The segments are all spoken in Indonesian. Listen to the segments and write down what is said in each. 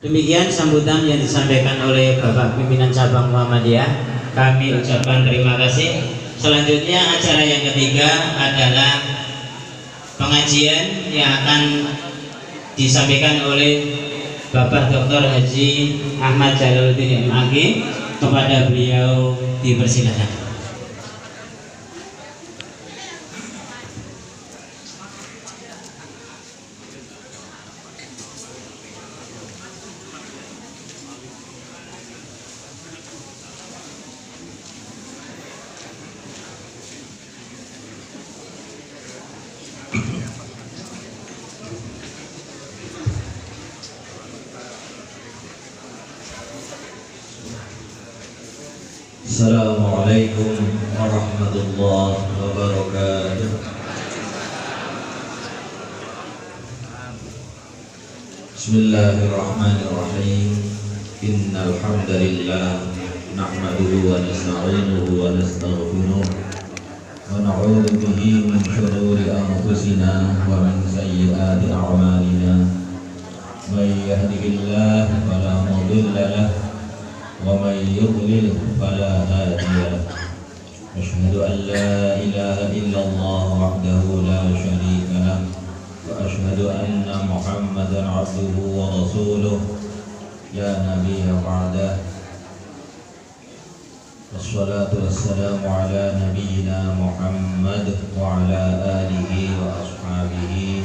Demikian sambutan yang disampaikan oleh Bapak Pimpinan Cabang Muhammadiyah. Kami ucapkan terima kasih. Selanjutnya acara yang ketiga adalah pengajian yang akan disampaikan oleh Bapak Dr. Haji Ahmad Jalaluddin MAG. Kepada beliau dipersilakan. Assalamualaikum warahmatullahi wabarakatuh. Bismillahirrahmanirrahim. Innal hamdalillah nahmaduhu wa nasta'inuhu wa nastaghfiruh wa na'udzu bihi min shururi anfusina wa min sayyiati a'malina. May yahdihillahu fala mudilla lahu wa may yudlil fala hadiya lahu. Asyhadu an la ilaha illallah wahdahu la syarika lahu wa asyhadu anna Muhammadan abduhu wa rasuluh ya nabiyya ba'dah. Wassalatu wassalamu ala nabiyyina Muhammad wa ala alihi wa ashabihi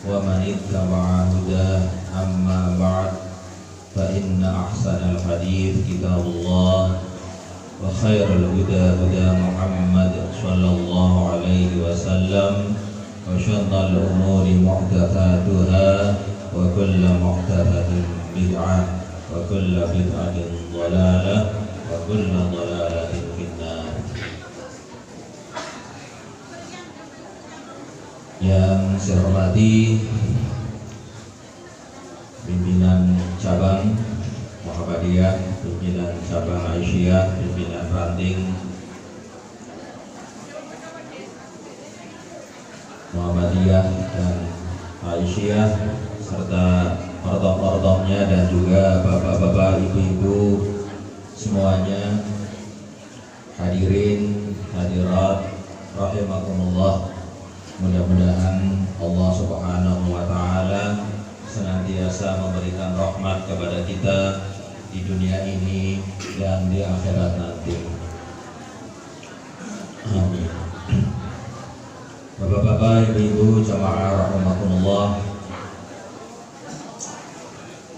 wa man ittaba'a hudah, amma ba'd. Fa inna ahsanal hadits kitabullah wa khairal huda huda Muhammad sallallahu alaihi wasallam wa syarrul umuri muhdatsatuha wa kullu muhdatsatin bid'ah wa kullu bid'atin dhalalah wa kullu dhalalatin finnar. Yang saya hormati pimpinan cabang Muhammadiyah, pimpinan cabang Aisyah, pimpinan ranting Muhammadiyah dan Aisyah, serta ortom-ortomnya dan juga bapak-bapak, ibu-ibu semuanya, hadirin hadirat rahimakumullah. Mudah-mudahan Allah Subhanahu wa taala senantiasa memberikan rahmat kepada kita di dunia ini dan di akhirat nanti. Amin. Bapak-bapak, ibu-ibu, jamaah rahimakumullah.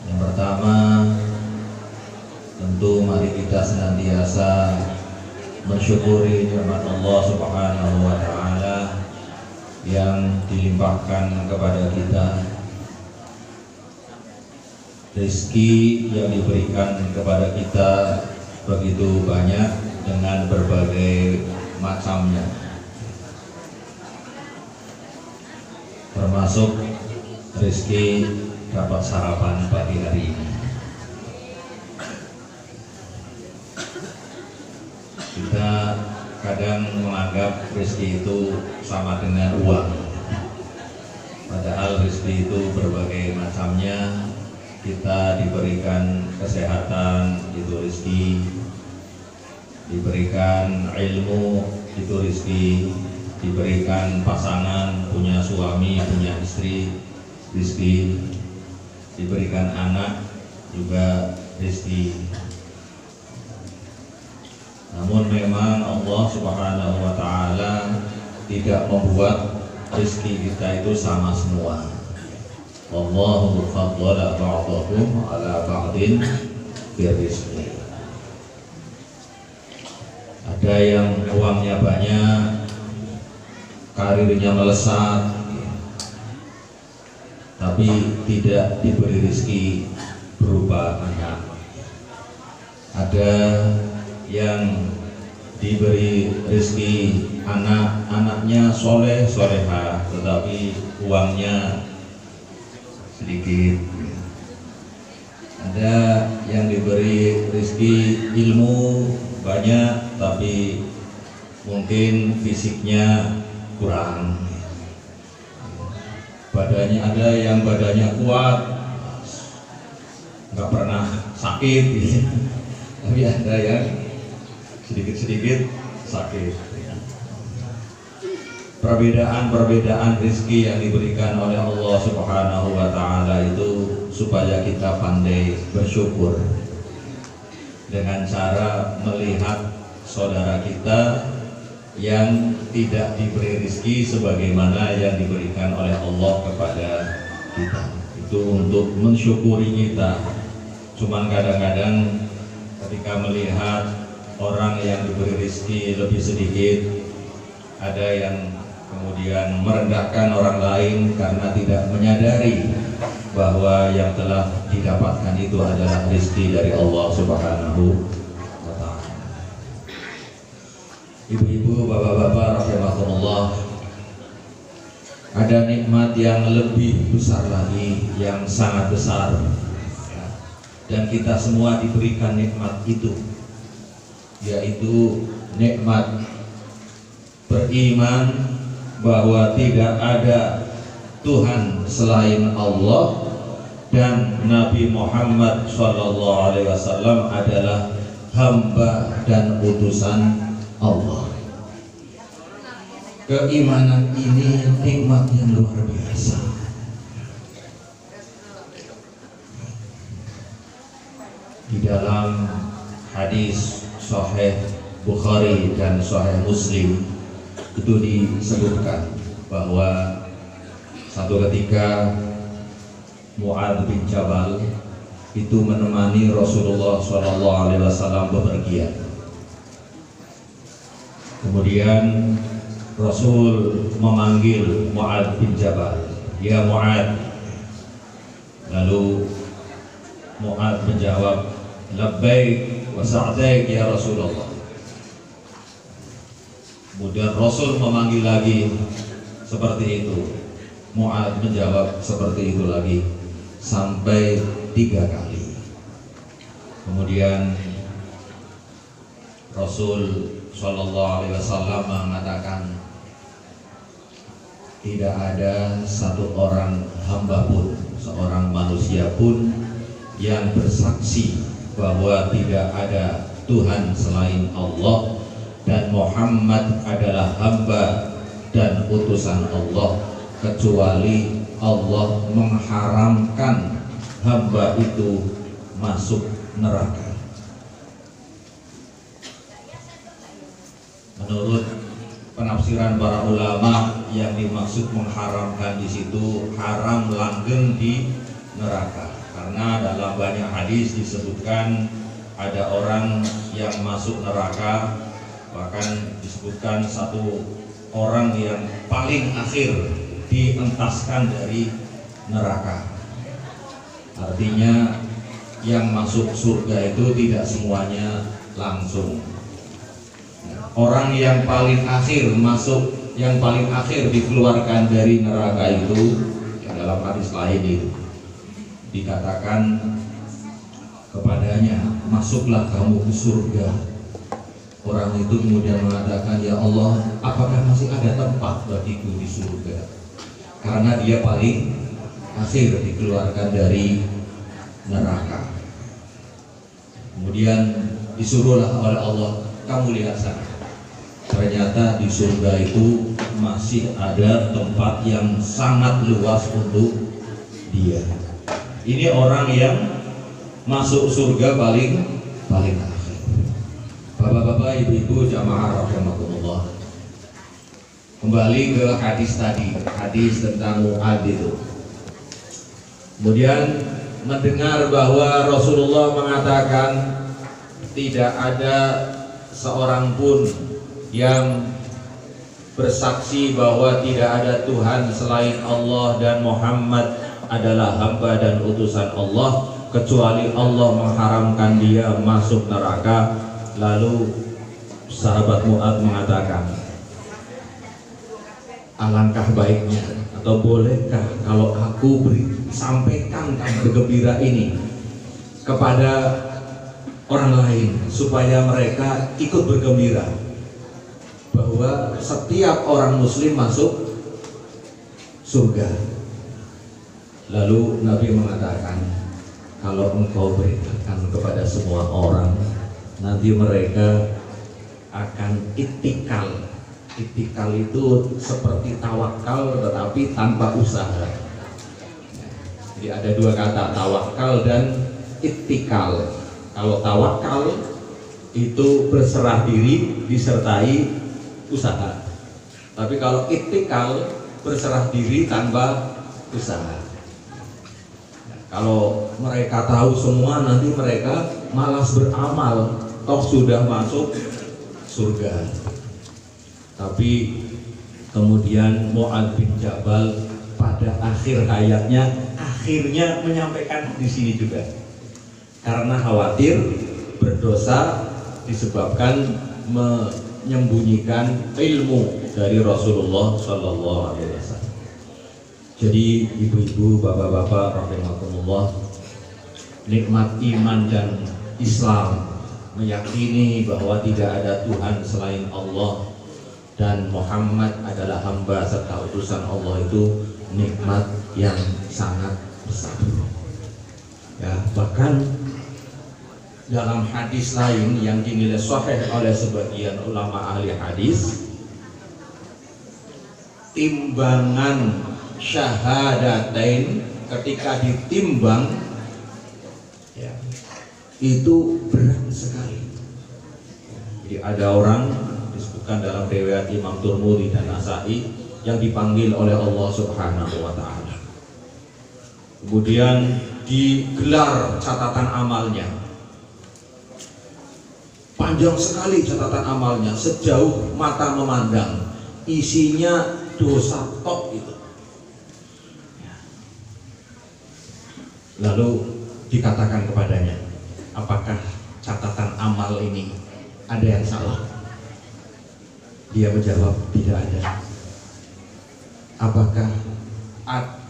Yang pertama, tentu mari kita senantiasa mensyukuri nikmat Allah Subhanahu wa taala yang dilimpahkan kepada kita. Rezeki yang diberikan kepada kita begitu banyak dengan berbagai macamnya, termasuk rezeki dapat sarapan pagi hari ini. Kita kadang menganggap rezeki itu sama dengan uang, padahal rezeki itu berbagai macamnya. Kita diberikan kesehatan, itu rezeki; diberikan ilmu, itu rezeki; diberikan pasangan, punya suami, punya istri, rezeki; diberikan anak, juga rezeki. Namun memang Allah Subhanahu wa taala tidak membuat rezeki kita itu sama semua. Wallahu faddala ba'dakum ala ba'din birizqi. Ada yang uangnya banyak, karirnya melesat, tapi tidak diberi rezeki berupa anak. Ada yang diberi rezeki anak-anaknya soleh solehah, tetapi uangnya sedikit. Ada yang diberi rezeki ilmu banyak, tapi mungkin fisiknya kurang. Badannya, ada yang badannya kuat, nggak pernah sakit gitu. Tapi ada yang sedikit-sedikit sakit ya. Perbedaan-perbedaan rezeki yang diberikan oleh Allah Subhanahu wa Ta'ala itu supaya kita pandai bersyukur dengan cara melihat saudara kita yang tidak diberi rezeki sebagaimana yang diberikan oleh Allah kepada kita. Itu untuk mensyukuri kita. Cuman kadang-kadang ketika melihat orang yang diberi rezeki lebih sedikit, ada yang kemudian merendahkan orang lain karena tidak menyadari bahwa yang telah didapatkan itu adalah rezeki dari Allah Subhanahu wa Ta'ala. Ibu-ibu, bapak-bapak rahimakumullah, ada nikmat yang lebih besar lagi, yang sangat besar, dan kita semua diberikan nikmat itu, yaitu nikmat beriman bahwa tidak ada Tuhan selain Allah dan Nabi Muhammad SAW adalah hamba dan utusan Allah. Keimanan ini nikmat yang luar biasa. Di dalam hadis Sahih Bukhari dan Sahih Muslim itu disebutkan bahwa satu ketika Mu'adz bin Jabal itu menemani Rasulullah SAW bepergian. Kemudian Rasul memanggil Mu'adz bin Jabal, "Ya Mu'adz." Lalu Mu'adz menjawab, "Labbaik wa sa'daik ya Rasulullah." Kemudian Rasul memanggil lagi seperti itu. Mu'adz menjawab seperti itu lagi sampai 3 kali. Kemudian Rasul SAW mengatakan, tidak ada satu orang hamba pun, seorang manusia pun yang bersaksi bahwa tidak ada Tuhan selain Allah dan Muhammad adalah hamba dan utusan Allah, kecuali Allah mengharamkan hamba itu masuk neraka. Menurut penafsiran para ulama, yang dimaksud mengharamkan di situ haram langgeng di neraka, karena dalam banyak hadis disebutkan ada orang yang masuk neraka. Bahkan disebutkan satu orang yang paling akhir dientaskan dari neraka. Artinya yang masuk surga itu tidak semuanya langsung. Orang yang paling akhir masuk, yang paling akhir dikeluarkan dari neraka itu, yang dalam hadis lain itu dikatakan kepadanya, "Masuklah kamu ke surga." Orang itu kemudian mengatakan, "Ya Allah, apakah masih ada tempat bagiku di surga?" Karena dia paling akhir dikeluarkan dari neraka. Kemudian disuruhlah oleh Allah, "Kamu lihat sana." Ternyata di surga itu masih ada tempat yang sangat luas untuk dia. Ini orang yang masuk surga paling akhir. Bapak-bapak, ibu-ibu, jamaah rahimakumullah. Kembali ke hadis tadi, hadis tentang Mu'adz itu. Kemudian mendengar bahwa Rasulullah mengatakan tidak ada seorang pun yang bersaksi bahwa tidak ada Tuhan selain Allah dan Muhammad adalah hamba dan utusan Allah, kecuali Allah mengharamkan dia masuk neraka. Lalu sahabat Mu'adz mengatakan, "Alangkah baiknya atau bolehkah kalau aku sampaikan kabar gembira ini kepada orang lain supaya mereka ikut bergembira bahwa setiap orang muslim masuk surga." Lalu Nabi mengatakan, kalau engkau beritakan kepada semua orang, nanti mereka akan itikal. Itikal itu seperti tawakal tetapi tanpa usaha. Jadi ada dua kata, tawakal dan itikal. Kalau tawakal itu berserah diri disertai usaha. Tapi kalau itikal berserah diri tanpa usaha. Kalau mereka tahu semua, nanti mereka malas beramal, toh sudah masuk surga. Tapi kemudian Mu'adz bin Jabal pada akhir hayatnya akhirnya menyampaikan di sini juga, karena khawatir berdosa disebabkan menyembunyikan ilmu dari Rasulullah Shallallahu Alaihi Wasallam. Jadi ibu-ibu, bapak-bapak, rahimakumullah, nikmat iman dan Islam, meyakini bahwa tidak ada Tuhan selain Allah dan Muhammad adalah hamba serta utusan Allah, itu nikmat yang sangat besar. Ya, bahkan dalam hadis lain yang dinilai sahih oleh sebagian ulama ahli hadis, timbangan syahadatain ketika ditimbang ya, itu berat sekali. Jadi ada orang disebutkan dalam riwayat Imam Tirmidzi dan Nasa'i yang dipanggil oleh Allah Subhanahu wa taala. Kemudian digelar catatan amalnya. Panjang sekali catatan amalnya, sejauh mata memandang. Isinya dosa top itu. Lalu dikatakan kepadanya, apakah catatan amal ini ada yang salah? Dia menjawab, tidak ada. Apakah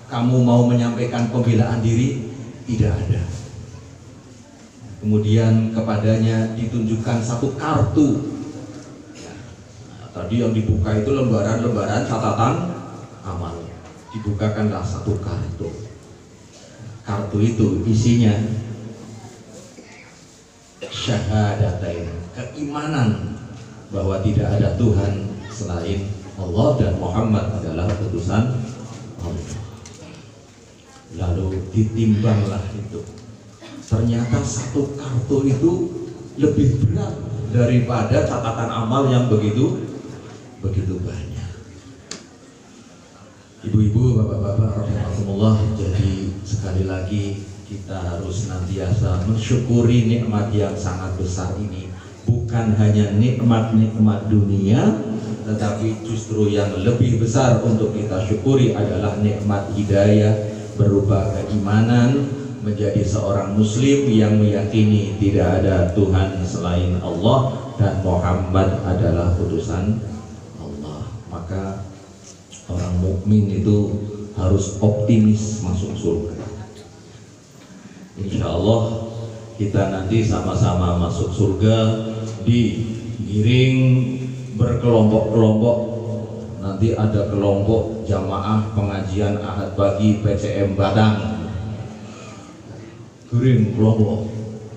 kamu mau menyampaikan pembelaan diri? Tidak ada. Kemudian kepadanya ditunjukkan satu kartu. Tadi yang dibuka itu lembaran-lembaran catatan amal. Dibukakanlah satu kartu. Kartu itu isinya syahadatain, keimanan bahwa tidak ada Tuhan selain Allah dan Muhammad adalah utusan Allah. Lalu ditimbanglah itu. Ternyata satu kartu itu lebih berat daripada catatan amal yang begitu banyak. Ibu-ibu, bapak-bapak, rahimakumullah, jadi sekali lagi kita harus senantiasa mensyukuri nikmat yang sangat besar ini. Bukan hanya nikmat-nikmat dunia, tetapi justru yang lebih besar untuk kita syukuri adalah nikmat hidayah berupa keimanan, menjadi seorang muslim yang meyakini tidak ada Tuhan selain Allah dan Muhammad adalah utusan Allah. Maka orang mukmin itu harus optimis masuk surga. Insya Allah kita nanti sama-sama masuk surga, digiring berkelompok-kelompok. Nanti ada kelompok jamaah pengajian Ahad pagi PCM Batang, giring kelompok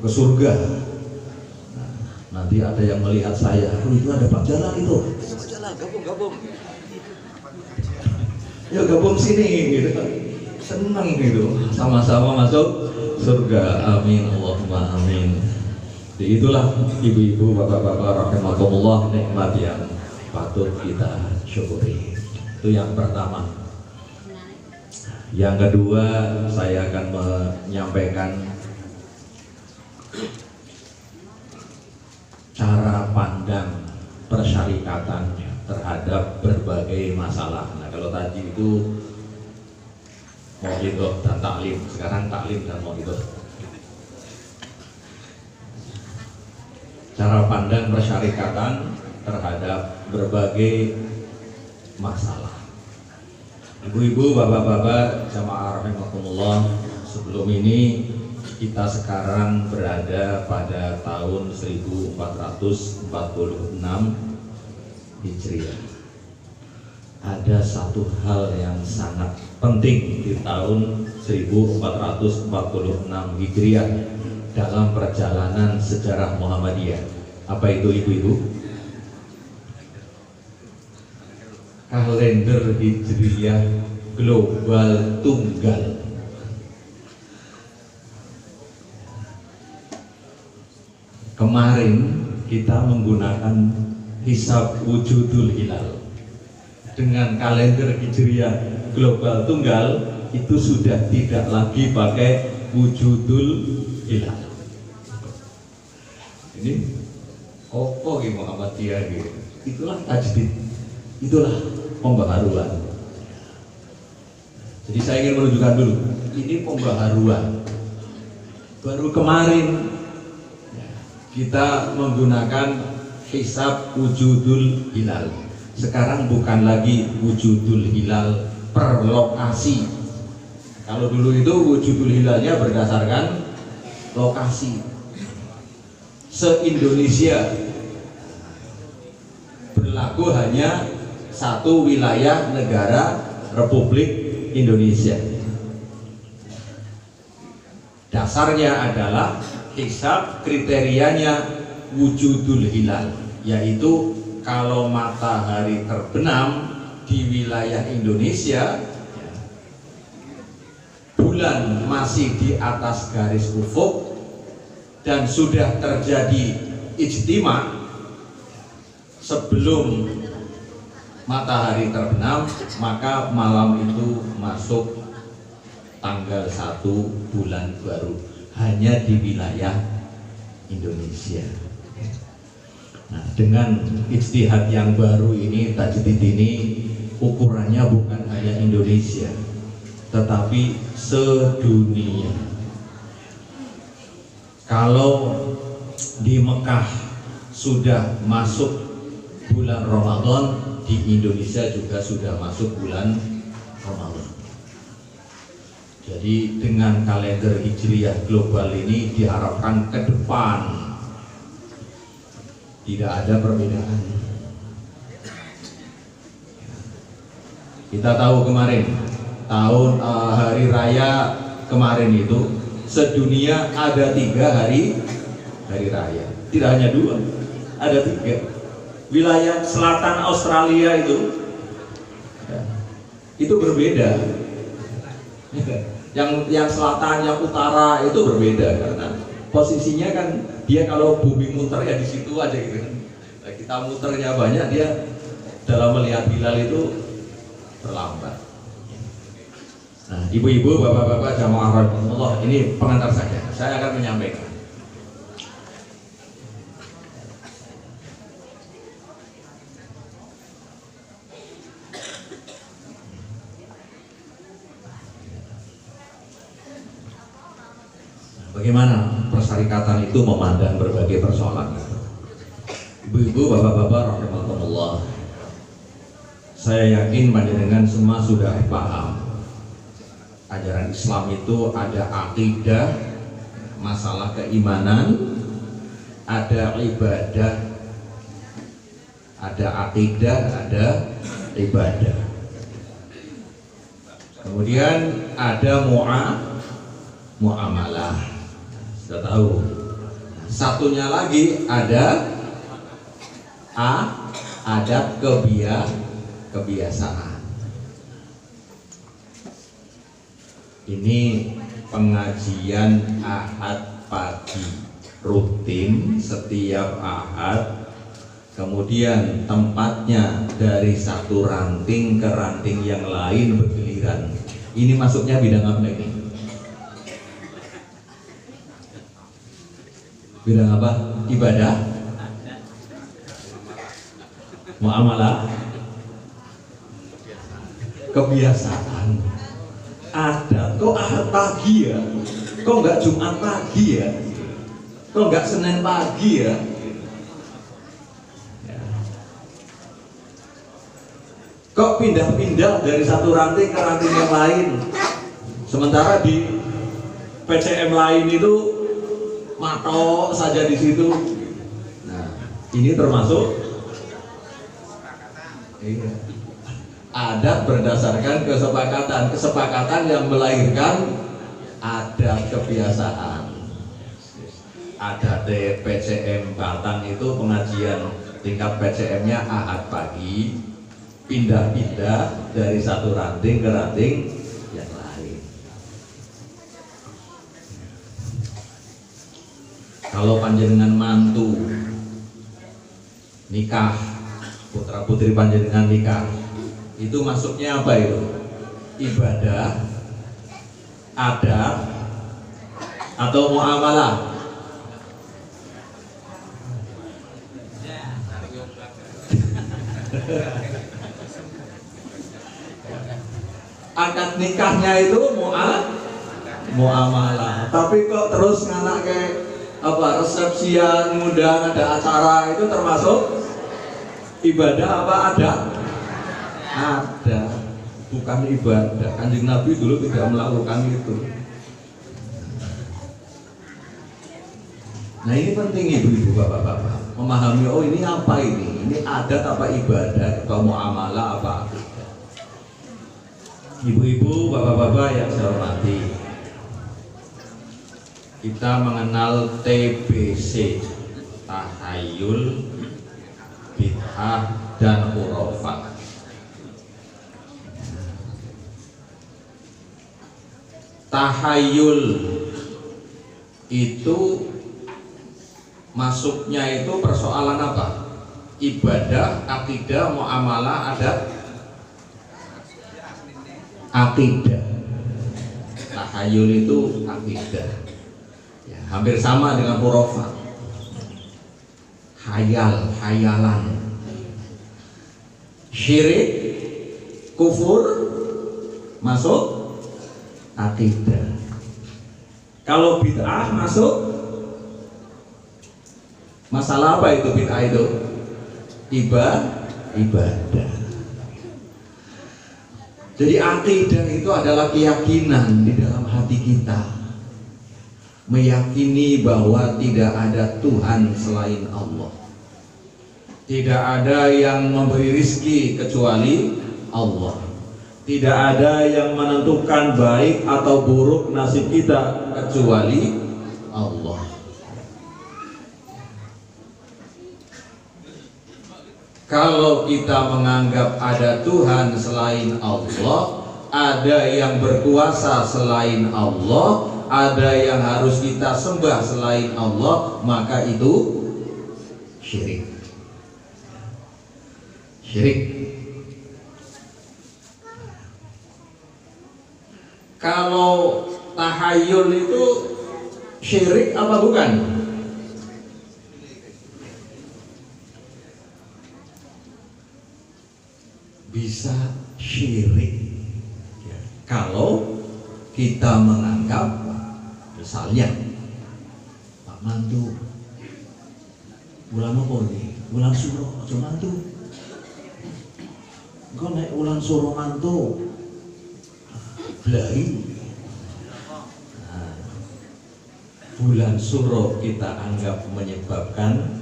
ke surga. Nanti ada yang melihat saya, itu ada Pak Jalal itu, Pak Jalal gabung ya gabung sini gitu kan, senang gitu, sama-sama masuk surga. Amin Allahumma amin. Jadi itulah ibu-ibu, bapak-bapak, rahimakumullah, nikmat yang patut kita syukuri. Itu yang pertama. Yang kedua, saya akan menyampaikan cara pandang persyarikatan terhadap berbagai masalah. Nah, kalau tadi itu mau'idhah dan taklim, sekarang taklim dan mau'idhah. Cara pandang persyarikatan terhadap berbagai masalah. Ibu-ibu, bapak-bapak, jamaah rahimakumullah, sebelum ini kita sekarang berada pada tahun 1446 Hijriah. ada satu hal yang sangat penting di tahun 1446 Hijriah dalam perjalanan sejarah Muhammadiyah. Apa itu ibu-ibu? Kalender Hijriah global tunggal. Kemarin kita menggunakan hisab wujudul hilal. Dengan kalender Hijriah global tunggal itu sudah tidak lagi pakai wujudul hilal. Ini opo ki Muhammadiyah gitu. Itulah tajdid. Itulah pembaharuan. Jadi saya ingin menunjukkan dulu, ini pembaharuan. Baru kemarin kita menggunakan hisab wujudul hilal. Sekarang bukan lagi wujudul hilal per lokasi. Kalau dulu itu wujudul hilalnya berdasarkan lokasi. Se-Indonesia berlaku hanya satu wilayah negara Republik Indonesia. Dasarnya adalah hisab, kriterianya wujudul hilal, yaitu kalau matahari terbenam di wilayah Indonesia, bulan masih di atas garis ufuk dan sudah terjadi ijtima sebelum matahari terbenam, maka malam itu masuk tanggal 1 bulan baru hanya di wilayah Indonesia. Nah, dengan ijtihad yang baru ini, tajdid ini ukurannya bukan hanya Indonesia, tetapi sedunia. Kalau di Mekah sudah masuk bulan Ramadan, di Indonesia juga sudah masuk bulan Ramadan. Jadi dengan kalender Hijriah global ini diharapkan ke depan tidak ada perbedaan. Kita tahu kemarin tahun hari raya kemarin itu sedunia ada 3 hari raya, tidak hanya 2, ada 3. Wilayah selatan Australia itu berbeda. Yang selatan, yang utara itu berbeda karena posisinya kan dia kalau bumi muter ya di situ aja gitu. Nah, kita muternya banyak, dia dalam melihat hilal itu terlambat. Nah, ibu-ibu, bapak-bapak, jamaah rahimahullah, ini pengantar saja. Saya akan menyampaikan. Bagaimana persyarikatan itu memandang berbagai persoalan. Ibu-ibu, bapak-bapak rahimahullah, saya yakin panjenengan semua sudah paham ajaran Islam itu ada akidah, masalah keimanan, ada ibadah, ada akidah, ada ibadah. Kemudian ada muamalah. Sudah tahu. Satunya lagi ada adab kebiasaan. Ini pengajian Ahad pagi rutin setiap Ahad. Kemudian tempatnya dari satu ranting ke ranting yang lain bergiliran. Ini masuknya bidang apa ini? Bidang apa? Ibadah, muamalah, kebiasaan. Ada, kok Ahad pagi ya? Kok nggak Jumat pagi ya? Kok nggak Senin pagi ya? Kok pindah-pindah dari satu ranting ke ranting yang lain? Sementara di PCM lain itu matok saja di situ. Nah, ini termasuk Adat berdasarkan kesepakatan yang melahirkan adat kebiasaan. Adat PCM Batang itu pengajian tingkat PCM-nya Ahad pagi, pindah-pindah dari satu ranting ke ranting yang lain. Kalau panjenengan mantu nikah, putra putri panjenengan nikah, itu masuknya apa itu? Ibadah, adat, atau muamalah? Akad nikahnya itu muamalah. Tapi kok terus nganak kayak apa, resepsian, ngundang, ada acara, itu termasuk ibadah apa adat? Ada, bukan ibadah. Kanjeng Nabi dulu tidak melakukan itu. Nah ini penting ibu-ibu, bapak-bapak memahami, oh ini apa ini adat apa ibadah, atau muamalah apa akidah. Ibu-ibu, bapak-bapak yang saya hormati, kita mengenal TBC, tahayul, bid'ah, dan khurafat. Tahayul itu masuknya itu persoalan apa? Ibadah, akidah, muamalah, adat, akidah. Tahayul itu akidah, ya, hampir sama dengan khurafat. Hayalan, syirik, kufur, masuk akidah. Kalau bid'ah masuk masalah apa itu bid'ah itu? Ibadah. Jadi akidah itu adalah keyakinan di dalam hati kita, meyakini bahwa tidak ada Tuhan selain Allah, tidak ada yang memberi rizki kecuali Allah, tidak ada yang menentukan baik atau buruk nasib kita kecuali Allah. Kalau kita menganggap ada Tuhan selain Allah, ada yang berkuasa selain Allah, ada yang harus kita sembah selain Allah, maka itu syirik. Kalau tahayul itu syirik apa bukan? Bisa syirik ya, kalau kita menganggap misalnya Pak Mantu bulan apa ini? Bulan Suro aja mantu. Engko nek bulan Suro mantu blai. Nah, bulan Suro kita anggap menyebabkan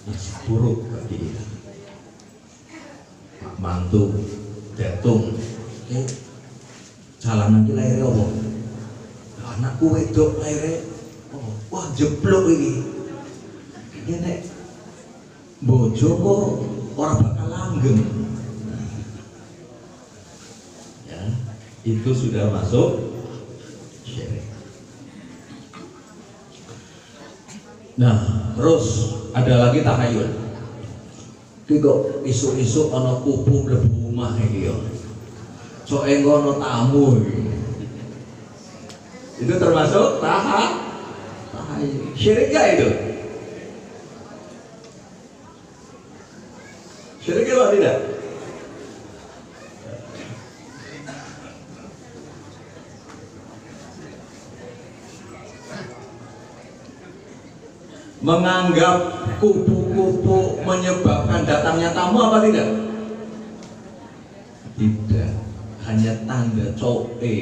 nasib buruk bagi kita. Mantu datung jalanan ki laire apa? Anakku wedok laire oh, wah jeblok iki. Iki nek bojo kok ora bakal langgeng. Ya, itu sudah masuk syirik. Nah, terus ada lagi tahayul. Iki kok isuk-isuk ana kupu mlebu omah iki ya. Sok engko ana tamu iki. Itu termasuk tahayul. Syirik gak itu? Syirik apa tidak? Menganggap kupu-kupu menyebabkan datangnya tamu apa tidak? Tidak, hanya tanda coe.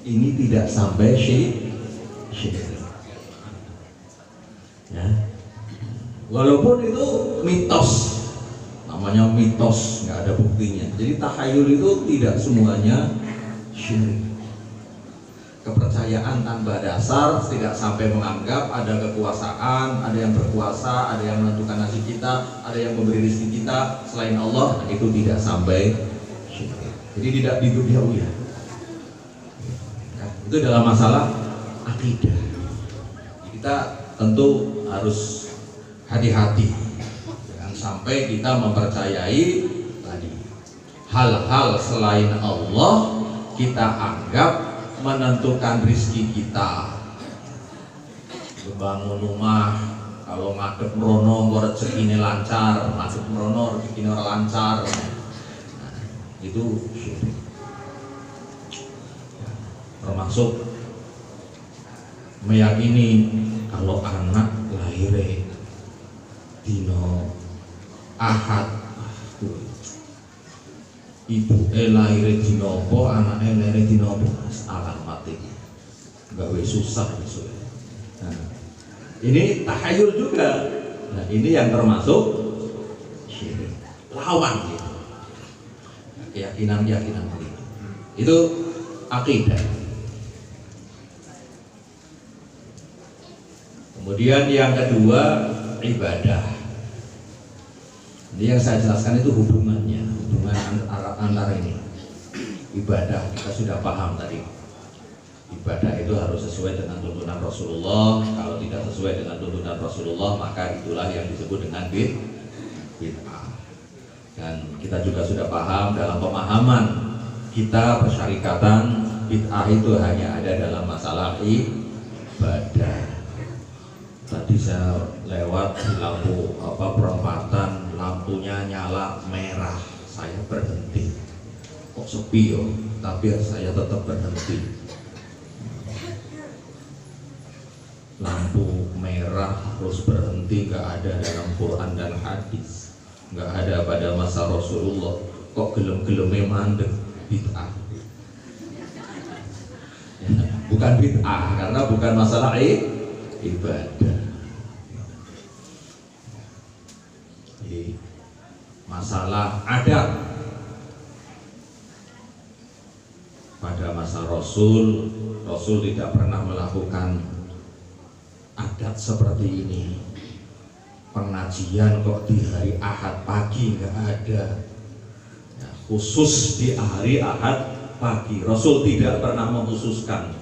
Ini tidak sampai syirik. Ya. Walaupun itu mitos, namanya mitos, nggak ada buktinya. Jadi takhayul itu tidak semuanya syirik. Kepercayaan tanpa dasar, tidak sampai menganggap ada kekuasaan, ada yang berkuasa, ada yang menentukan nasib kita, ada yang memberi rezeki kita selain Allah, itu tidak sampai syirik. Jadi tidak dihujat. Nah, itu dalam masalah akidah. Kita tentu harus hati-hati, jangan sampai kita mempercayai tadi hal-hal selain Allah kita anggap menentukan rizki kita. Bangun rumah, kalau ngadep merono rezeki ini lancar, ngadep merono rezeki ini lancar, nah, itu syirik. Termasuk meyakini kalau anak lahir dino Ahad, ibu lahir dino apa, anak lahir dino apa, alamat ini gawe susah besok. Nah, ini takhayul juga. Nah, ini yang termasuk syirik, lawan gitu. Keyakinan itu akidah. Kemudian yang kedua, ibadah. Ini yang saya jelaskan itu hubungan antara ini. Ibadah kita sudah paham tadi. Ibadah itu harus sesuai dengan tuntunan Rasulullah. Kalau tidak sesuai dengan tuntunan Rasulullah, maka itulah yang disebut dengan bid'ah. Dan kita juga sudah paham dalam pemahaman kita persyarikatan, bid'ah itu hanya ada dalam masalah ibadah. Tadi saya lewat di lampu perempatan, lampunya nyala merah, saya berhenti. Kok sepi yo, tapi saya tetap berhenti. Lampu merah terus berhenti, nggak ada dalam Quran dan hadis, nggak ada pada masa Rasulullah. Kok gelem-geleme mandek, bid'ah. Bukan bid'ah, karena bukan masalah ibadah. Masalah adat pada masa Rasul tidak pernah melakukan adat seperti ini. Pengajian kok di hari Ahad pagi, nggak ada ya, khusus di hari Ahad pagi. Rasul tidak pernah mengkhususkan.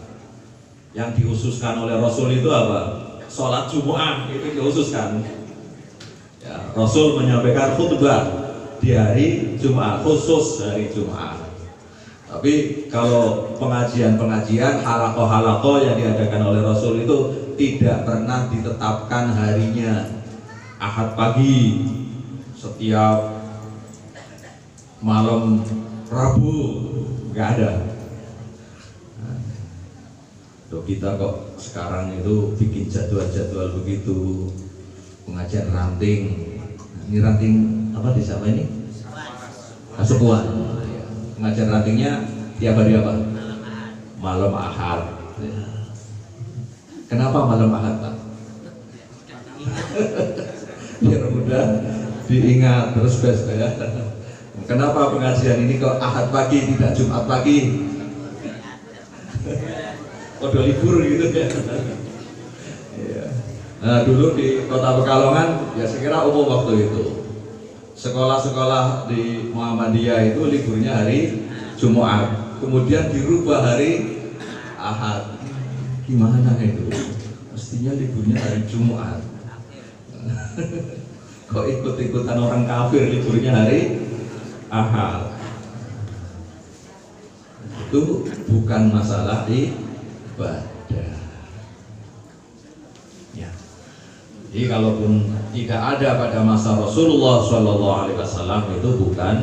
Yang dikhususkan oleh Rasul itu apa? Sholat Jumat itu dikhususkan ya, Rasul menyampaikan khutbah di hari Jumat, khusus hari Jumat. Tapi kalau pengajian-pengajian, halaqah-halaqah yang diadakan oleh Rasul itu tidak pernah ditetapkan harinya Ahad pagi, setiap malam Rabu, nggak ada. Nah, kita kok sekarang itu bikin jadwal-jadwal begitu, pengajian ranting. Ini ranting apa di siapa ini? Kasukuan. Pengajian rantingnya tiap hari apa? Malam Ahad. Kenapa malam Ahad, Pak? Biar mudah diingat terus best ya. Kenapa pengajian ini kok Ahad pagi tidak Jumat pagi? Udah libur gitu ya. Nah, dulu di Kota Pekalongan ya sekira umum waktu itu. Sekolah-sekolah di Muhammadiyah itu liburnya hari Jumat, kemudian dirubah hari Ahad. Gimana itu? Mestinya liburnya hari Jumat. Kok ikut-ikutan orang kafir liburnya hari Ahad? Itu bukan masalah ibadah. Ya. Jadi kalaupun tidak ada pada masa Rasulullah SAW itu bukan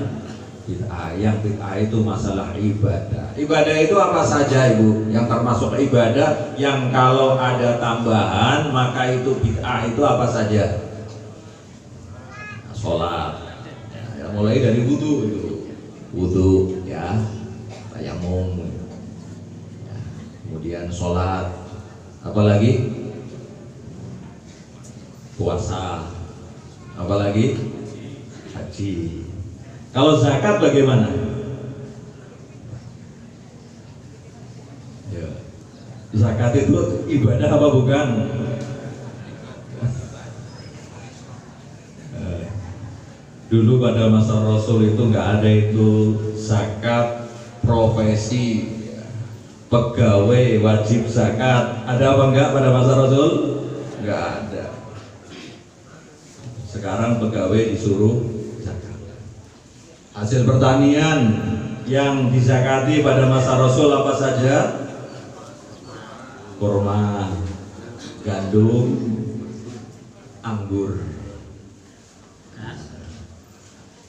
bid'ah. Yang bid'ah itu masalah ibadah. Ibadah itu apa saja, Ibu? Yang termasuk ibadah yang kalau ada tambahan maka itu bid'ah. Itu apa saja? Nah, sholat. Ya, mulai dari wudu itu. Wudu ya, tayamum. Ya, kemudian sholat. Apalagi? Puasa. Apalagi? haji. Kalau zakat bagaimana? Ya. Zakat itu ibadah apa bukan? Dulu pada masa Rasul itu nggak ada itu zakat profesi pegawai wajib zakat. Ada apa enggak pada masa Rasul? Nggak ada. Sekarang pegawai disuruh zakat. Hasil pertanian yang dizakati pada masa Rasul apa saja? Kurma, gandum, anggur.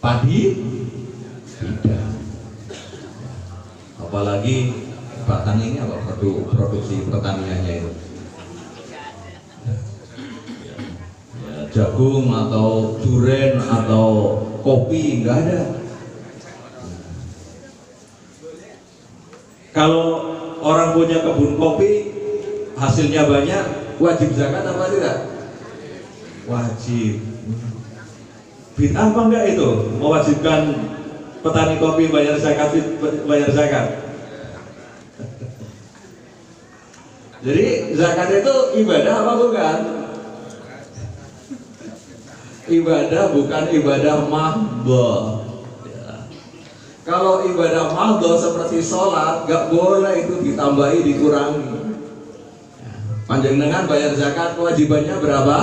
Padi tidak. Apalagi batang ini apa produksi pertaniannya itu? Ya, jagung atau duren atau kopi nggak ada. Kalau orang punya kebun kopi hasilnya banyak, wajib zakat apa tidak? Wajib. Bid'ah apa enggak itu? Mewajibkan petani kopi bayar zakat, Jadi zakat itu ibadah apa bukan? Ibadah bukan ibadah mahdhah. Ya. Kalau ibadah mahdhah seperti sholat, gak boleh itu ditambahi, dikurangi. Panjenengan bayar zakat kewajibannya berapa?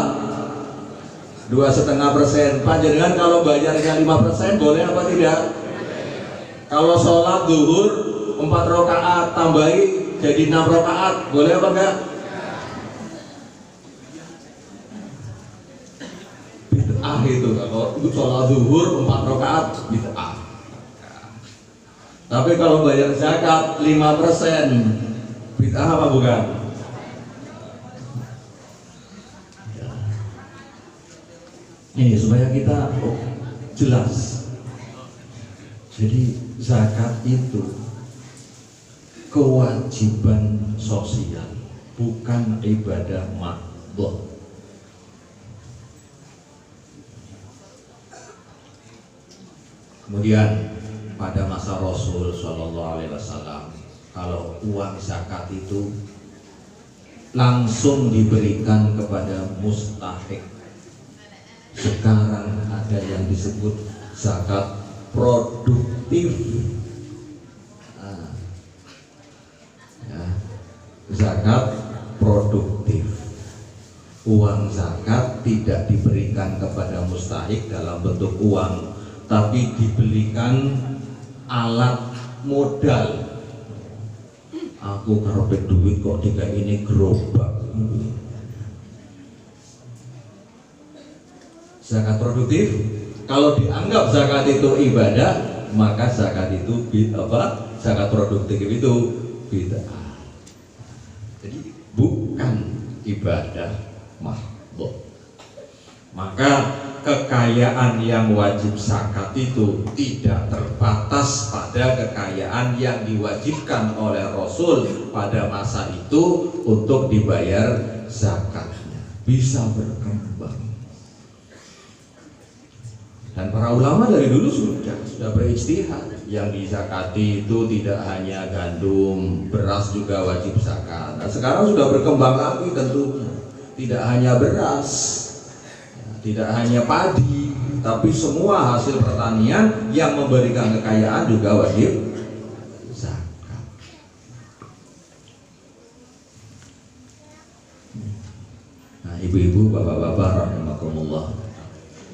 2,5%. Panjenengan kalau bayarnya 5% boleh apa tidak? Kalau sholat zuhur 4 rakaat tambahi jadi 6 rakaat boleh apa enggak? Bid'ah itu kalau sholat zuhur 4 rakaat bid'ah. Tapi kalau bayar zakat 5% bid'ah apa bukan? Ini supaya kita jelas. Jadi zakat itu kewajiban sosial, bukan ibadah mahdhah. Kemudian pada masa Rasul Shallallahu Alaihi Wasallam, kalau uang zakat itu langsung diberikan kepada mustahik. Sekarang ada yang disebut zakat produktif. Zakat produktif. Uang zakat tidak diberikan kepada mustahik dalam bentuk uang, tapi dibelikan alat modal. Aku karepet duit kok tiga ini gerobak. Zakat produktif, kalau dianggap zakat itu ibadah, maka zakat itu zakat produktif itu bid'ah. Jadi bukan ibadah mahdhah. Maka kekayaan yang wajib zakat itu tidak terbatas pada kekayaan yang diwajibkan oleh Rasul pada masa itu untuk dibayar zakatnya. Bisa berkembang. Dan para ulama dari dulu sudah berijtihad. Yang dizakati itu tidak hanya gandum, beras juga wajib zakat. Nah, sekarang sudah berkembang lagi tentunya. Tidak hanya beras, tidak hanya padi, tapi semua hasil pertanian yang memberikan kekayaan juga wajib zakat. Nah, ibu-ibu, bapak-bapak rahimakumullah.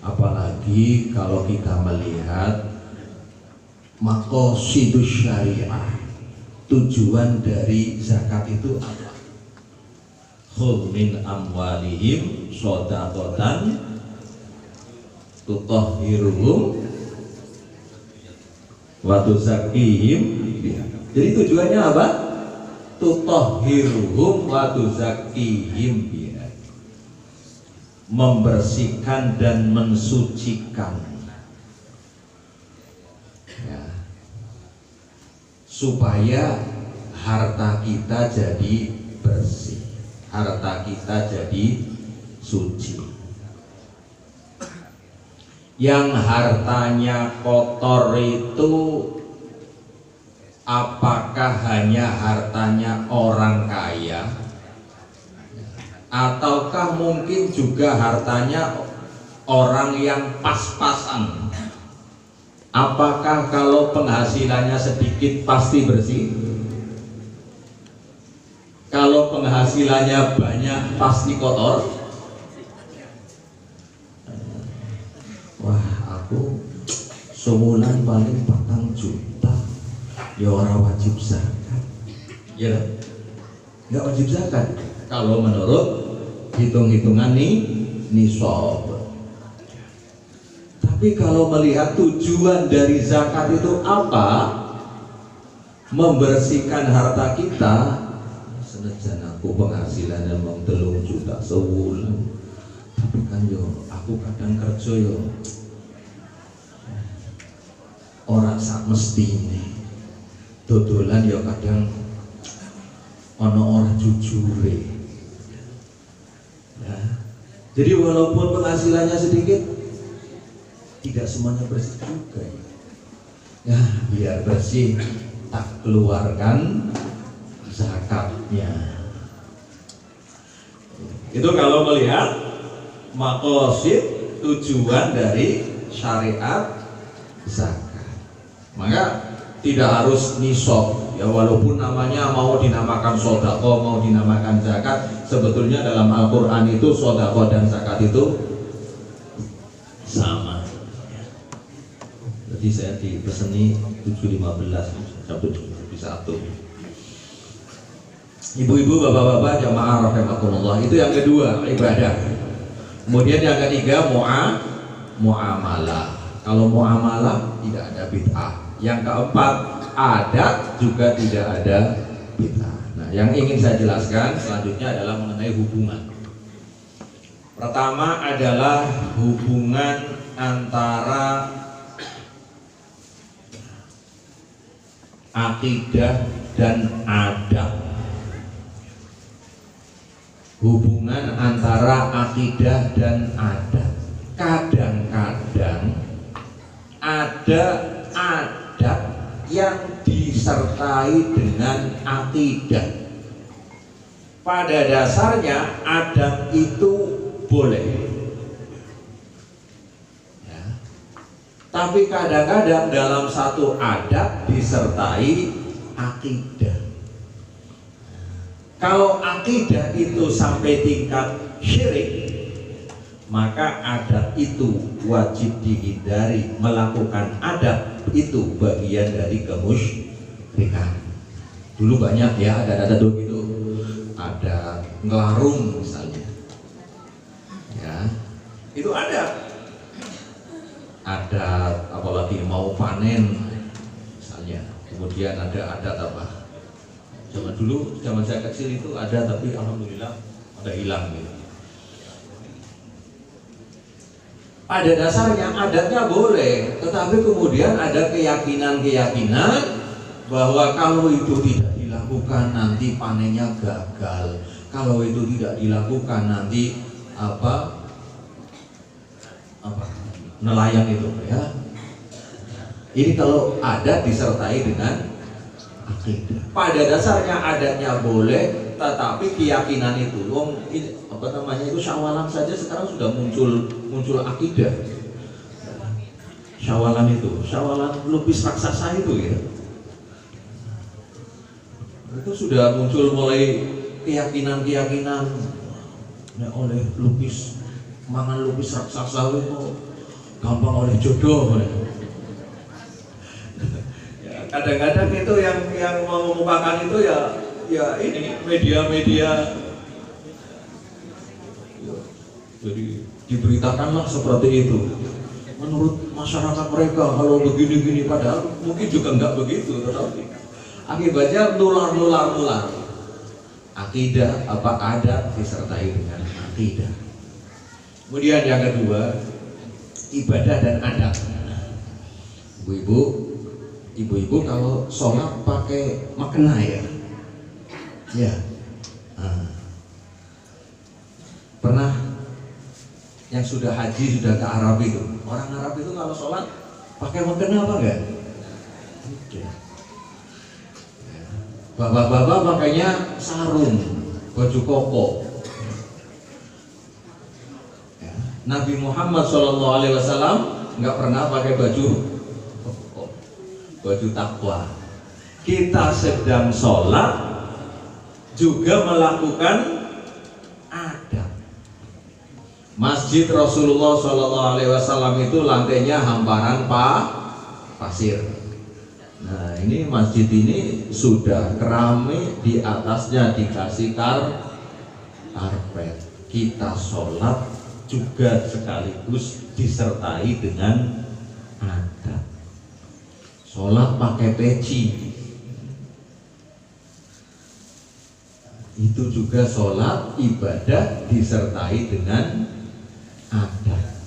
Apalagi kalau kita melihat maqasidus syariah, tujuan dari zakat itu apa? Khudh min amwalihim shadaqatan tutahhiruhum wa tuzakkihim biha. Jadi tujuannya apa? Tutahhiruhum wa tuzakkihim biha. Membersihkan dan mensucikan, ya, supaya harta kita jadi bersih, harta kita jadi suci. yang hartanya kotor itu apakah hanya hartanya orang kaya ataukah mungkin juga hartanya orang yang pas-pasan? Apakah kalau penghasilannya sedikit pasti bersih? Kalau penghasilannya banyak pasti kotor? Wah, aku sebulan paling 4 juta, ya orang wajib zakat. Ya, nggak wajib zakat kalau menurut hitung-hitungan nisab. Tapi kalau melihat tujuan dari zakat itu apa? Membersihkan harta kita. Senajan aku penghasilannya memang 3 juta sebulan, tapi kan yo aku kadang kerja yo orang sak mestine dodolan yo kadang ono orang jujure ya. Jadi walaupun penghasilannya sedikit, tidak semuanya bersih juga ya. Biar bersih tak keluarkan zakatnya. Itu kalau melihat maqasid, tujuan dari syariat zakat. Maka tidak harus nisab ya, walaupun namanya mau dinamakan sodako, mau dinamakan zakat, sebetulnya dalam Al-Quran itu sodako dan zakat itu sama. Jadi saya dipeseni 7.15 sampai 7.1. Ibu-ibu, bapak-bapak, jamaah rahimakumullah, itu yang kedua, ibadah. Kemudian yang ketiga, muamalah. Kalau muamalah tidak ada bid'ah. Yang keempat, adat juga tidak ada bid'ah. Nah, yang ingin saya jelaskan selanjutnya adalah mengenai hubungan. Pertama adalah hubungan antara akidah dan adat. Hubungan antara akidah dan adat. Kadang-kadang ada adat yang disertai dengan akidah. Pada dasarnya adat itu boleh ya. Tapi kadang-kadang dalam satu adat disertai akidah. Kalau akidah itu sampai tingkat syirik, maka adat itu wajib dihindari. Melakukan adat itu bagian dari kemusyrikan. Dulu banyak ya adat-adat begitu, ada ngelarung misalnya, ya itu ada apalagi mau panen misalnya. Kemudian ada adat apa? Zaman dulu, zaman saya kecil itu ada, tapi alhamdulillah ada hilang gitu. Pada dasarnya adatnya boleh, tetapi kemudian ada keyakinan-keyakinan bahwa kalau itu tidak dilakukan nanti panennya gagal, kalau itu tidak dilakukan nanti nelayan itu ya. Ini kalau adat disertai dengan akidah. Pada dasarnya adatnya boleh, tetapi keyakinan itu, itu syawalan saja sekarang sudah muncul akidah. Syawalan lupis raksasa itu ya. Itu sudah muncul mulai keyakinan ya, oleh lupis, mangan lupis raksasa itu gampang oleh jodoh. Kadang-kadang itu yang mengumumkan itu ya ini media-media, jadi diberitakanlah seperti itu menurut masyarakat mereka kalau begini-gini, padahal mungkin juga enggak begitu, tetapi akibatnya nular. Akidah adat disertai dengan akidah. Kemudian yang kedua, ibadah dan adat. Ibu-ibu kalau sholat pakai makna ya. Pernah yang sudah haji, sudah ke Arab itu. Orang Arab itu kalau sholat pakai mukena apa enggak? Tidak. Bapak-bapak pakainya sarung, baju koko. Ya. Nabi Muhammad SAW nggak pernah pakai baju koko, baju takwa. Kita sedang sholat juga melakukan adab. Masjid Rasulullah SAW itu lantainya hamparan pasir. Nah, ini masjid ini sudah keramik, di atasnya dikasih karpet. Kita sholat juga sekaligus disertai dengan adab. Sholat pakai peci, itu juga sholat ibadah disertai dengan adab.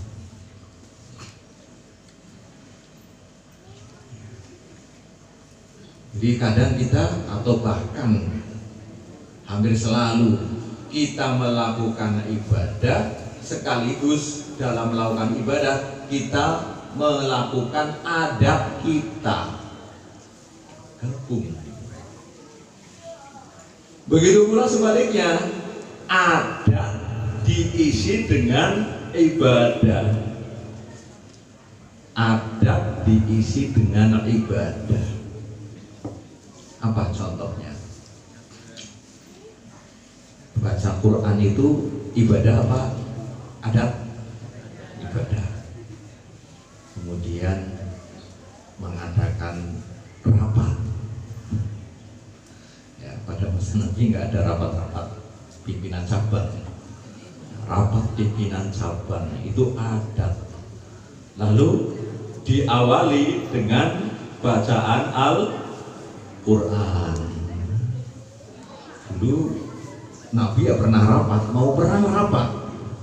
Jadi kadang kita, atau bahkan hampir selalu kita melakukan ibadah, sekaligus dalam melakukan ibadah kita melakukan adab kita gabung. Begitu pula sebaliknya, adab diisi dengan ibadah. Adab diisi dengan ibadah. Apa contohnya? Baca Quran itu ibadah apa? Adab? Ibadah. Kemudian mengadakan rapat. Ya, pada masa Nabi nggak ada rapat-rapat pimpinan cabang. Rapat pimpinan cabang itu adab. Lalu diawali dengan bacaan Al-Quran. Dulu Nabi ya pernah rapat, mau perang rapat,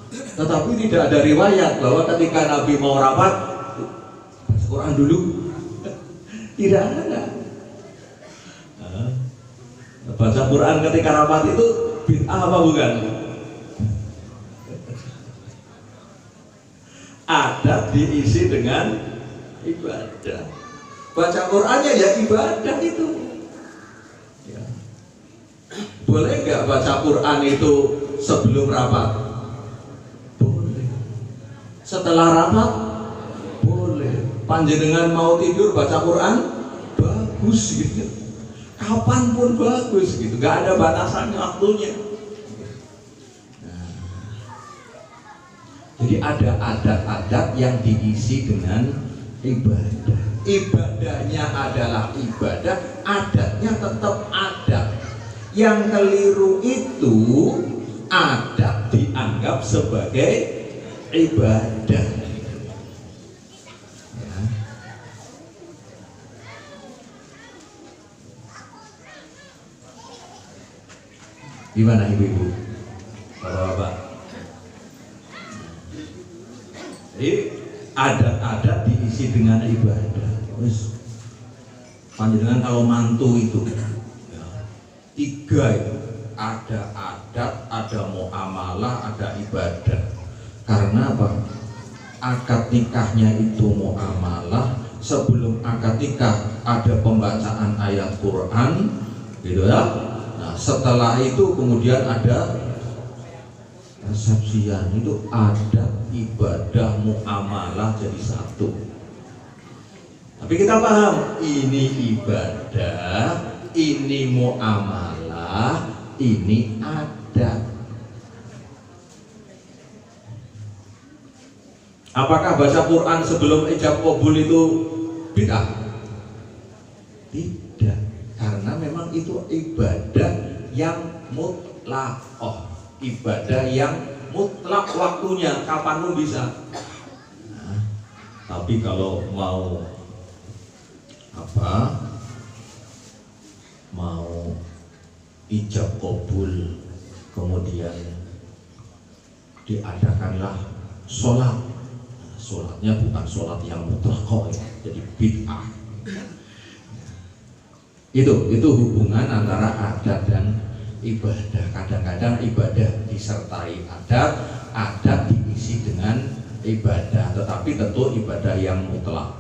tetapi tidak ada riwayat bahwa ketika Nabi mau rapat baca Quran dulu. Tidak ada. Baca Quran ketika rapat itu bid'ah apa bukan? Adab diisi dengan ibadah. Baca Qurannya ya ibadah itu. Ya. Boleh nggak baca Quran itu sebelum rapat? Boleh. Setelah rapat? Boleh. Panjenengan mau tidur baca Quran? Bagus gitu. Kapanpun bagus gitu. Nggak ada batasannya waktunya. Nah. Jadi ada adat-adat yang diisi dengan ibadah. Ibadahnya adalah ibadah, adatnya tetap adat. Yang keliru itu adat dianggap sebagai ibadah. Ya. Gimana ibu-ibu, bapak-bapak? Jadi adat-adat diisi dengan ibadah. Wis panjenengan kalau mantu itu ya, 3 itu, ada adat, ada muamalah, ada ibadah. Karena apa? Akad nikahnya itu muamalah. Sebelum akad nikah ada pembacaan ayat Quran, gitu ya. Nah, setelah itu kemudian ada resepsian, itu adat, ibadah, muamalah jadi satu. Tapi kita paham, ini ibadah, ini muamalah, ini adat. Apakah baca Quran sebelum ijab qabul itu bid'ah? Tidak, karena memang itu ibadah yang mutlaqah, ibadah yang mutlak waktunya, kapanpun bisa. Nah, tapi kalau mau ijab qabul, kemudian diadakanlah sholat. Sholatnya bukan sholat yang mutlak ya, jadi bid'ah. Itu hubungan antara adat dan ibadah. Kadang-kadang ibadah disertai adat, adat diisi dengan ibadah, tetapi tentu ibadah yang mutlak,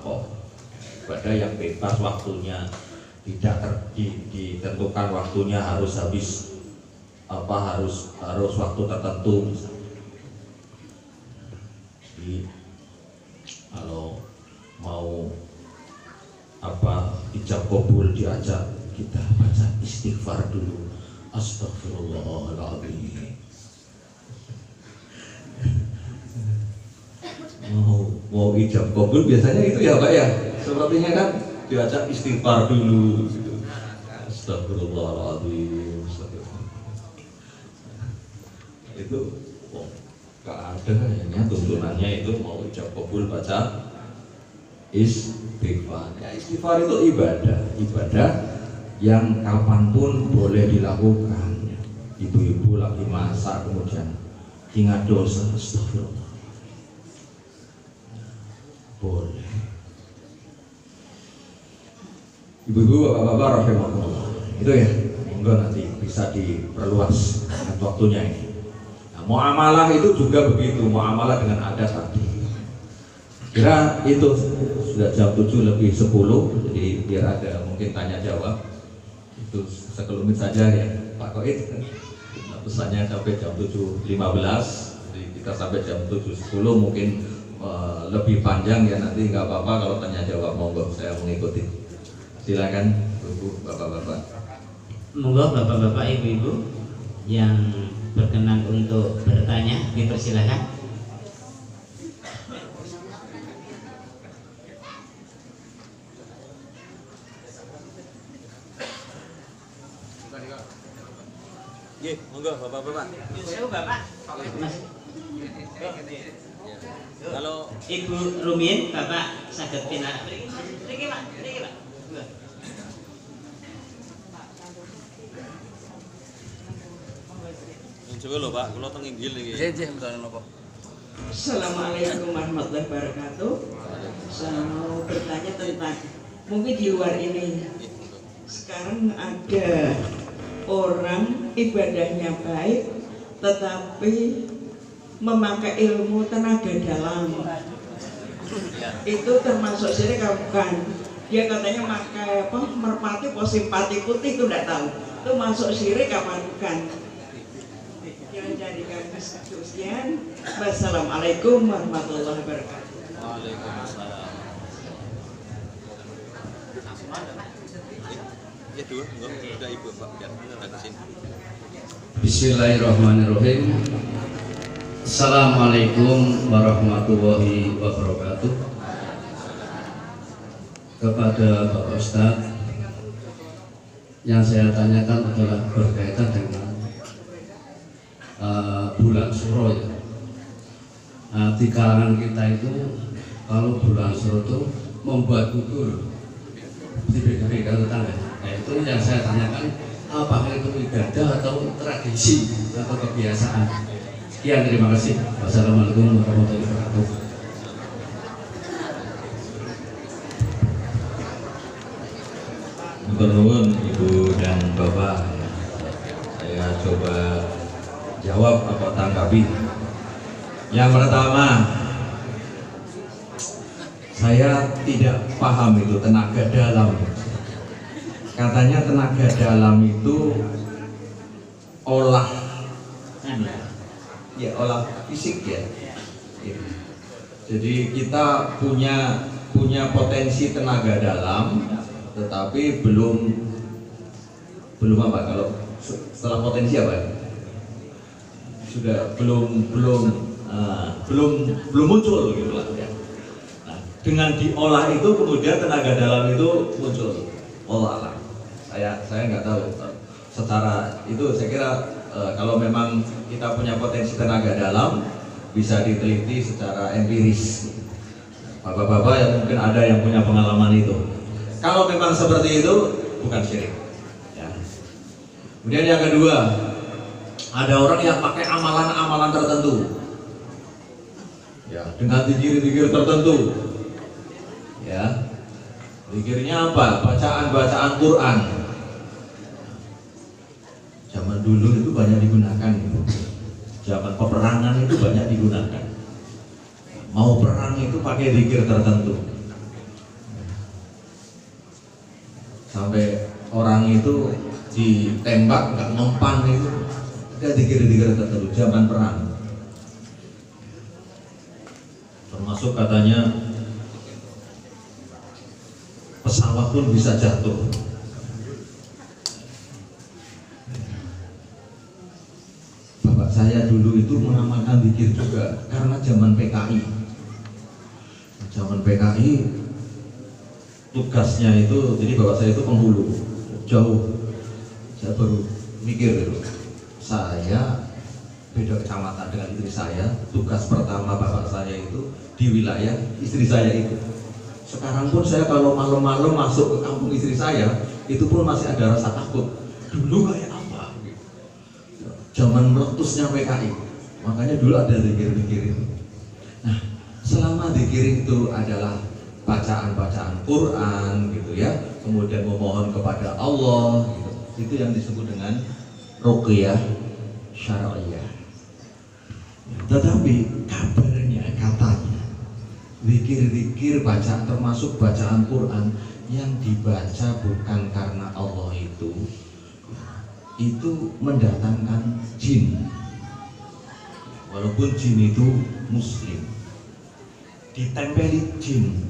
ibadah yang bebas waktunya, tidak ditentukan waktunya harus habis harus waktu tertentu. Jadi kalau mau ijab kabul diajak, kita baca istighfar dulu, astagfirullahaladzim. Mau ijab kabul biasanya itu ya Pak ya, sepertinya kan diajak istighfar dulu gitu. Astagfirullahaladzim. Itu gak ada ya tuntunannya itu mau ijab kabul baca istighfar. Ya, istighfar itu ibadah yang kapanpun boleh dilakukan. Ibu-ibu lagi masak kemudian ingat dosa, astagfirullah, boleh. Ibu-ibu, bapak-bapak, rahimahullah, itu ya, monggo nanti bisa diperluas dengan waktunya ini. Nah, muamalah itu juga begitu, muamalah dengan adat tadi. Kira itu sudah jam 7:10, jadi biar ada mungkin tanya jawab. Itu sekelumit saja ya Pak Koid. Nah, pesannya sampai jam 7:15, jadi kita sampai jam 7:10 mungkin lebih panjang ya, nanti nggak apa-apa kalau tanya jawab, monggo saya mengikuti. Silakan Ibu, Bapak-bapak. Monggo Bapak-bapak, Ibu-ibu yang berkenan untuk bertanya dipersilakan. Monggo Bapak-bapak. Bapak. Mas. Kalau Ibu Rumin, Bapak saged pinarak mriki Pak. coba lho Pak, kula teng inggil iki. Nggih, mboten napa. Assalamualaikum warahmatullahi wabarakatuh. Saya mau bertanya tentang mungkin di luar ini. Sekarang ada orang ibadahnya baik tetapi memakai ilmu tenaga dalam. Itu termasuk syirik bukan? Dia katanya pakai merpati atau simpati putih, itu tidak tahu. Itu masuk syirik apa bukan? Dari kami sekian. Wassalamualaikum warahmatullahi wabarakatuh. Waalaikumsalam. Ya dua, enggak ada Ibu Pak, biar ada sini. Bismillahirrahmanirrahim. Assalamualaikum warahmatullahi wabarakatuh. Kepada Bapak Ustadz, yang saya tanyakan adalah berkaitan dengan bulan Suro ya. Di kalangan kita itu kalau bulan Suro itu membuat bubur di beda-beda tetangga. Nah, itu yang saya tanyakan, apakah itu ibadah atau tradisi atau kebiasaan? Sekian, terima kasih. Wassalamualaikum warahmatullahi wabarakatuh. Nuwun Ibu dan Bapak, saya coba jawab atau tanggapi. Yang pertama, saya tidak paham itu tenaga dalam. Katanya tenaga dalam itu olah fisik ya. Jadi kita punya potensi tenaga dalam, tetapi belum apa, kalau setelah potensi apa? Sudah belum muncul gitu lah ya. Nah, dengan diolah itu kemudian tenaga dalam itu muncul. Allah, saya nggak tahu secara itu. Saya kira kalau memang kita punya potensi tenaga dalam bisa diteliti secara empiris. Bapak-bapak yang mungkin ada yang punya pengalaman itu. Kalau memang seperti itu bukan syirik. Ya. Kemudian yang kedua, ada orang yang pakai amalan-amalan tertentu, ya, dengan zikir-zikir tertentu, ya, zikirnya apa? Bacaan Quran. Zaman dulu itu banyak digunakan, zaman peperangan itu banyak digunakan. mau perang itu pakai zikir tertentu. Sampai orang itu ditembak nggak mempan itu ada zikir-zikir tertentu zaman perang. Termasuk katanya pesawat pun bisa jatuh. Bapak saya dulu itu mengamalkan zikir juga karena zaman PKI. Zaman PKI tugasnya itu, jadi bapak saya itu penghulu jauh. Saya baru mikir dulu, saya beda kecamatan dengan istri saya. Tugas pertama bapak saya itu di wilayah istri saya itu. Sekarang pun saya kalau malam-malam masuk ke kampung istri saya, itu pun masih ada rasa takut. Dulu kayak apa? Zaman meletusnya PKI, makanya dulu ada zikir-zikir itu. Nah, selama zikir itu adalah bacaan-bacaan Quran gitu ya, kemudian memohon kepada Allah gitu. Itu yang disebut dengan ruqyah syar'iyah. Tetapi kabarnya, katanya zikir-zikir bacaan termasuk bacaan Quran yang dibaca bukan karena Allah itu mendatangkan jin. Walaupun jin itu muslim, ditempeli jin.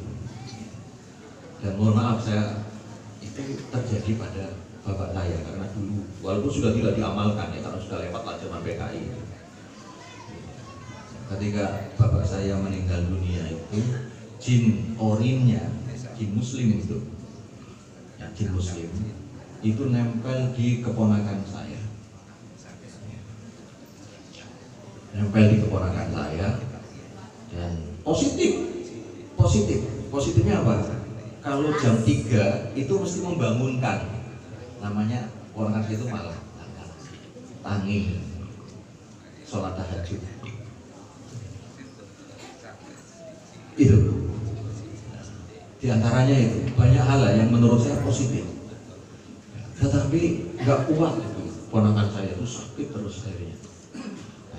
Dan mohon maaf, saya itu terjadi pada bapak saya karena dulu walaupun sudah tidak diamalkan ya, karena sudah lewatlah zaman PKI. Ketika bapak saya meninggal dunia itu jin orinnya, jin muslim itu ya, jin muslim itu nempel di keponakan saya, nempel di keponakan saya, dan positifnya apa? Kalau jam 3 itu mesti membangunkan, namanya orang Aceh itu malah tangi, sholat tahajud. Itu di antaranya itu banyak hal yang menurut saya positif, tetapi nggak kuat itu. Ponakan saya itu sakit terus akhirnya.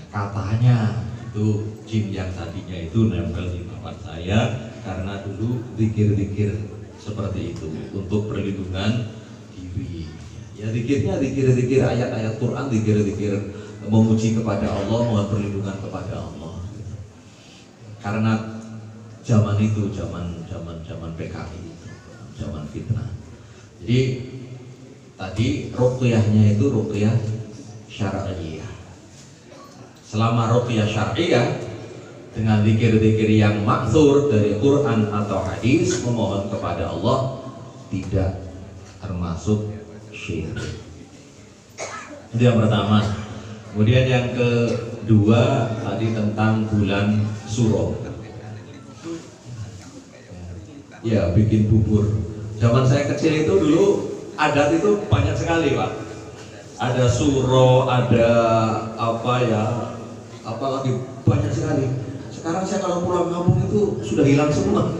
Katanya itu jin yang tadinya itu nempel di bapak saya karena dulu zikir-zikir seperti itu untuk perlindungan diri. Ya zikirnya zikir ayat-ayat Quran, zikir memuji kepada Allah, mohon perlindungan kepada Allah. Karena zaman itu zaman PKI, zaman fitnah. Jadi tadi ruqyahnya itu ruqyah syar'iyah. Selama ruqyah syar'iyah dengan zikir-zikir yang maksur dari Quran atau hadis, memohon kepada Allah, tidak termasuk syirik. Itu yang pertama. Kemudian yang kedua tadi tentang bulan Suro. Ya, bikin bubur. Zaman saya kecil itu dulu adat itu banyak sekali, Pak. Ada Suro, ada apa ya, apalagi banyak sekali. Sekarang saya kalau pulang kampung itu sudah hilang semua.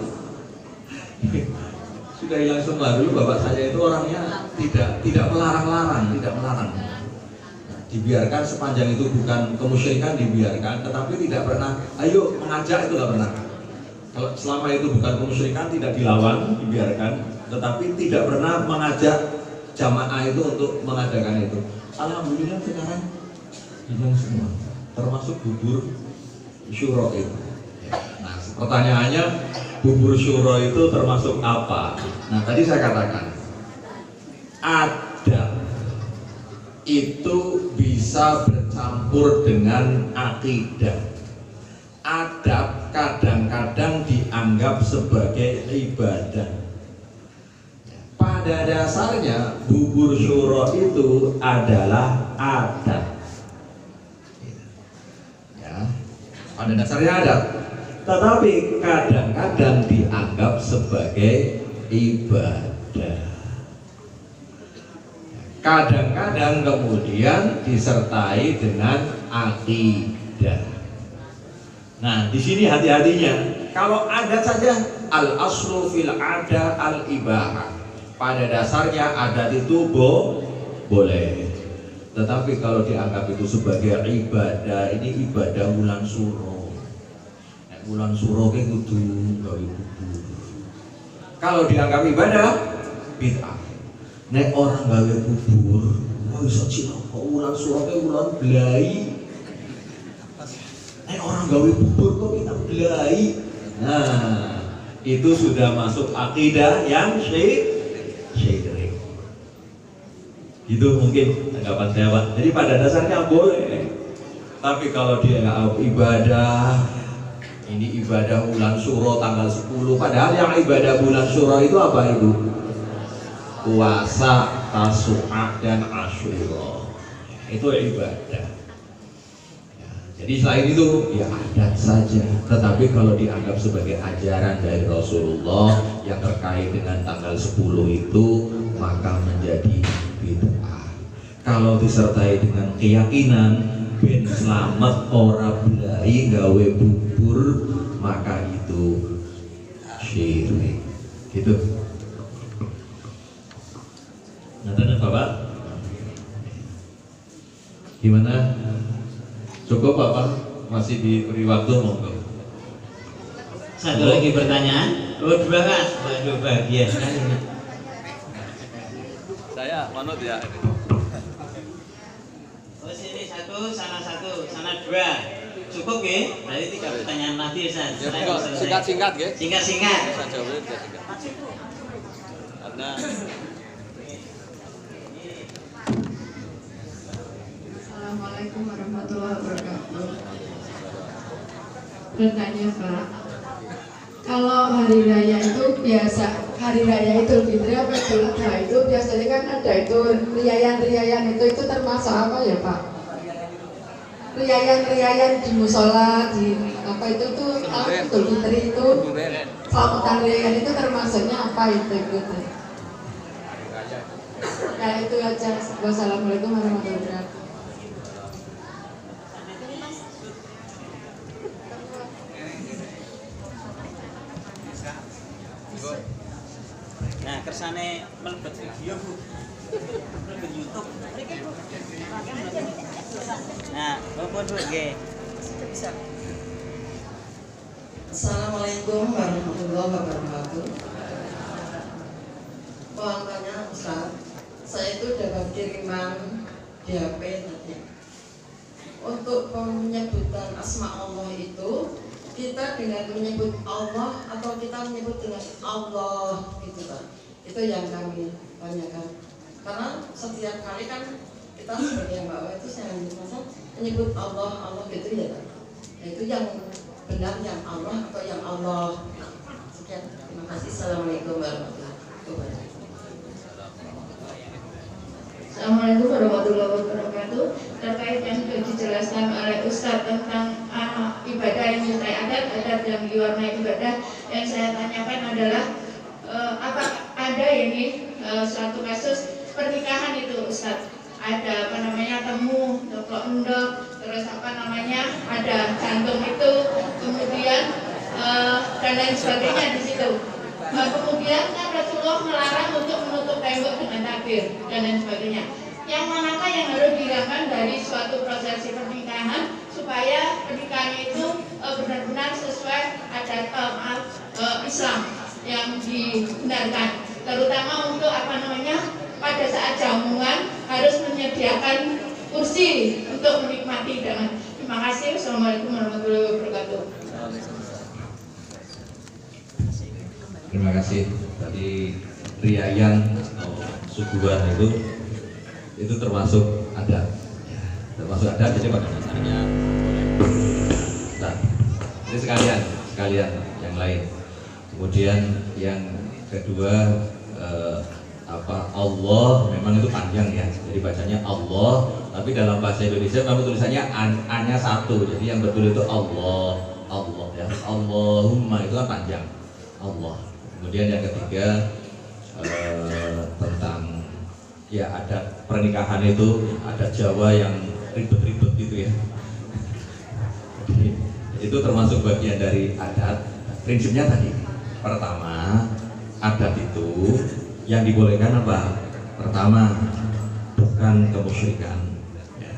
Sudah hilang semua. Dulu bapak saya itu orangnya tidak melarang-larang, tidak melarang. Dibiarkan sepanjang itu bukan kemusyrikan, dibiarkan, tetapi tidak pernah ayo mengajak, itu tidak pernah. Kalau selama itu bukan kemusyrikan, tidak dilawan, dibiarkan, tetapi tidak pernah mengajak jamaah itu untuk mengadakan itu. Alhamdulillah sekarang hilang semua, termasuk bubur syuro itu. Nah, pertanyaannya, bubur syuro itu termasuk apa? Nah, tadi saya katakan adab itu bisa bercampur dengan akidah. Adab kadang-kadang dianggap sebagai ibadah. Pada dasarnya bubur syuro itu adalah adab. Pada dasarnya adat, tetapi kadang-kadang dianggap sebagai ibadah. Kadang-kadang kemudian disertai dengan akidah. Nah, di sini hati-hatinya. Kalau adat saja, al aslu fil ada al ibahah. Pada dasarnya adat itu boleh. Tetapi kalau dianggap itu sebagai ibadah, ini ibadah bulan Suro. Wulan suro ki kudu gawe bubur. Kalau dianggap ibadah, bid'ah. Nek orang gawe bubur, kok iso cilaka wulan suro ki wulan blai. Nek orang gawe bubur kok kita blai. Nah, itu sudah masuk akidah yang syirik. Itu mungkin tanggapan saya, Pak. Jadi pada dasarnya boleh. Tapi kalau dia ibadah, ini ibadah bulan Syuro tanggal 10, padahal yang ibadah bulan Syuro itu apa itu? Puasa, Tasu'a dan Asyura. Itu ibadah. Ya, jadi selain itu ya adat saja. Tetapi kalau dianggap sebagai ajaran dari Rasulullah yang terkait dengan tanggal 10 itu, maka menjadi bid'ah. Kalau disertai dengan keyakinan ben selamat ora blai gawe bubur, maka itu syirik. Gitu. Nanti Bapak gimana? Cukup Bapak? Masih diberi waktu monggo. Satu lagi pertanyaan. Oh, dua Kak. Waduh, bahagia sekali. Saya manut ya. Oh, sini satu, sana dua. Cukup ya? Berarti 3 pertanyaan lagi Ustaz. Ya, singkat-singkat ya. Singkat-singkat. Saya jawabin ya singkat. Karena Assalamualaikum warahmatullahi wabarakatuh. Bertanya Pak, kalau hari raya itu biasa, hari raya Idul Fitri apa Idul Adha itu biasanya kan ada itu riayan itu termasuk apa ya Pak? Riayan di musola, di apa itu tuh Idul Fitri itu selamatan riayan itu termasuknya apa itu gitu? Ya itu aja. Wassalamualaikum warahmatullahi wabarakatuh. Nah, kersane melebet video Bu. Melebet YouTube. Nah, bapak dulu nggih. Assalamualaikum warahmatullahi wabarakatuh. Mohon tanya Ustaz, saya itu dapat kiriman di HP tadi. Untuk penyebutan asma Allah itu kita dengan menyebut Allah atau kita menyebut dengan Allah gitu Pak. Itu yang kami tanyakan. Karena setiap kali kan kita sebagai yang bawa itu saya menyebut Allah gitu ya Pak. Nah, itu yang benar yang Allah atau yang Allah. Sekian, terima kasih. Assalamualaikum warahmatullahi wabarakatuh. Assalamualaikum warahmatullahi wabarakatuh. Terkait yang sudah dijelaskan oleh Ustadz tentang ibadah yang menyertai adat yang diwarnai ibadah, yang saya tanyakan adalah apa ada ini suatu kasus pernikahan itu Ustadz, ada apa namanya temu, endok, terus apa namanya ada jantung itu, kemudian dan lain sebagainya di situ. Kemudian kan Rasulullah melarang untuk menutup tembok dengan takbir dan lain sebagainya. Yang manakah yang harus dihilangkan dari suatu prosesi pernikahan supaya pernikahan itu benar-benar sesuai adat Islam yang dibenarkan, terutama untuk apa namanya pada saat jamuan harus menyediakan kursi untuk menikmati dengan. Terima kasih. Assalamualaikum warahmatullahi wabarakatuh. Terima kasih. Tadi riayan atau suguhan itu termasuk adat. Ya, termasuk adat, jadi pada dasarnya boleh. Nah, ini sekalian yang lain. Kemudian yang kedua Allah memang itu panjang ya. Jadi bacanya Allah, tapi dalam bahasa Indonesia memang tulisannya A-nya satu. Jadi yang betul itu Allah ya. Allahumma itu kan panjang. Allah. Kemudian yang ketiga tentang ya adat pernikahan itu, adat Jawa yang ribet-ribet gitu ya. Jadi, itu termasuk bagian dari adat. Prinsipnya tadi, pertama adat itu yang dibolehkan apa? Pertama, bukan kemusyrikan. Ya.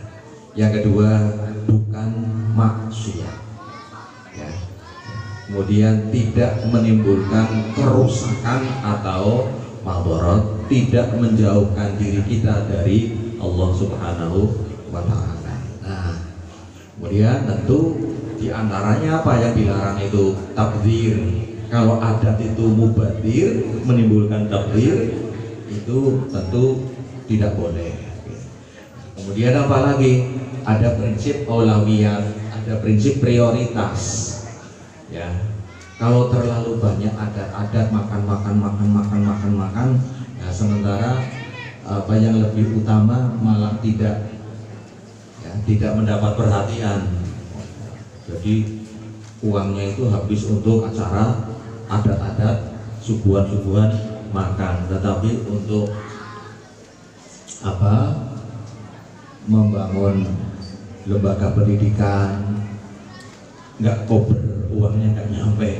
Yang kedua, bukan maksiat. Ya. kemudian tidak menimbulkan kerusakan atau madharat, tidak menjauhkan diri kita dari Allah Subhanahu wa Ta'ala. Nah, kemudian tentu diantaranya apa yang dilarang itu tabdzir. Kalau adat itu mubadir, menimbulkan tabdzir, itu tentu tidak boleh. Kemudian apa lagi? Ada prinsip aulawiyat, ada prinsip prioritas. Ya, kalau terlalu banyak adat-adat makan, ya sementara apa yang lebih utama malah tidak mendapat perhatian. Jadi uangnya itu habis untuk acara adat-adat, suguhan-suguhan makan, tetapi untuk membangun lembaga pendidikan nggak kober, uangnya nggak nyampe.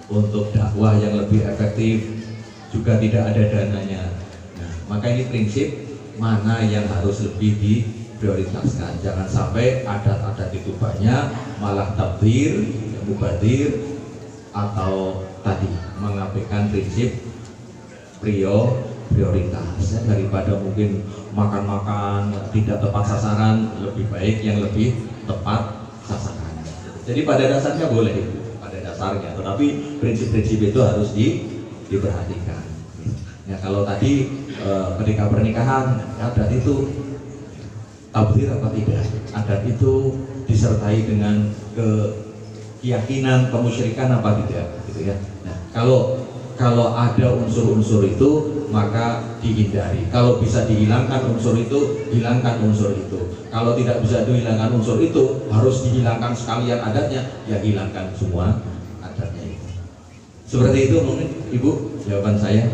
Untuk dakwah yang lebih efektif juga tidak ada dananya. Nah, maka ini prinsip mana yang harus lebih diprioritaskan. Jangan sampai adat-adat itu banyak malah tabdzir, mubadir, atau tadi mengabaikan prinsip prioritas. Daripada mungkin makan-makan tidak tepat sasaran, lebih baik yang lebih tepat sasaran. Jadi pada dasarnya boleh itu, pada dasarnya, tetapi prinsip-prinsip itu harus diperhatikan. Ya, kalau tadi ketika pernikahan, adat itu tabdzir apa tidak? Adat itu disertai dengan keyakinan kemusyrikan apa tidak? Gitu ya. Nah, kalau ada unsur-unsur itu maka dihindari. Kalau bisa dihilangkan unsur itu, hilangkan unsur itu. Kalau tidak bisa dihilangkan unsur itu, harus dihilangkan sekalian adatnya, ya hilangkan semua adatnya itu. Seperti itu mungkin Ibu jawaban saya.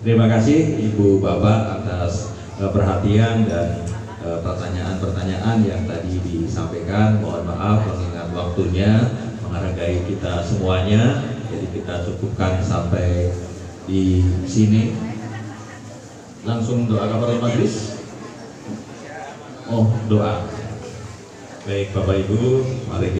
Terima kasih Ibu Bapak atas perhatian dan pertanyaan-pertanyaan yang tadi disampaikan. Mohon maaf mengingat waktunya, menghargai kita semuanya. Jadi kita cukupkan sampai di sini. Langsung doa kafaratul majlis. Oh, doa. Baik Bapak Ibu, mari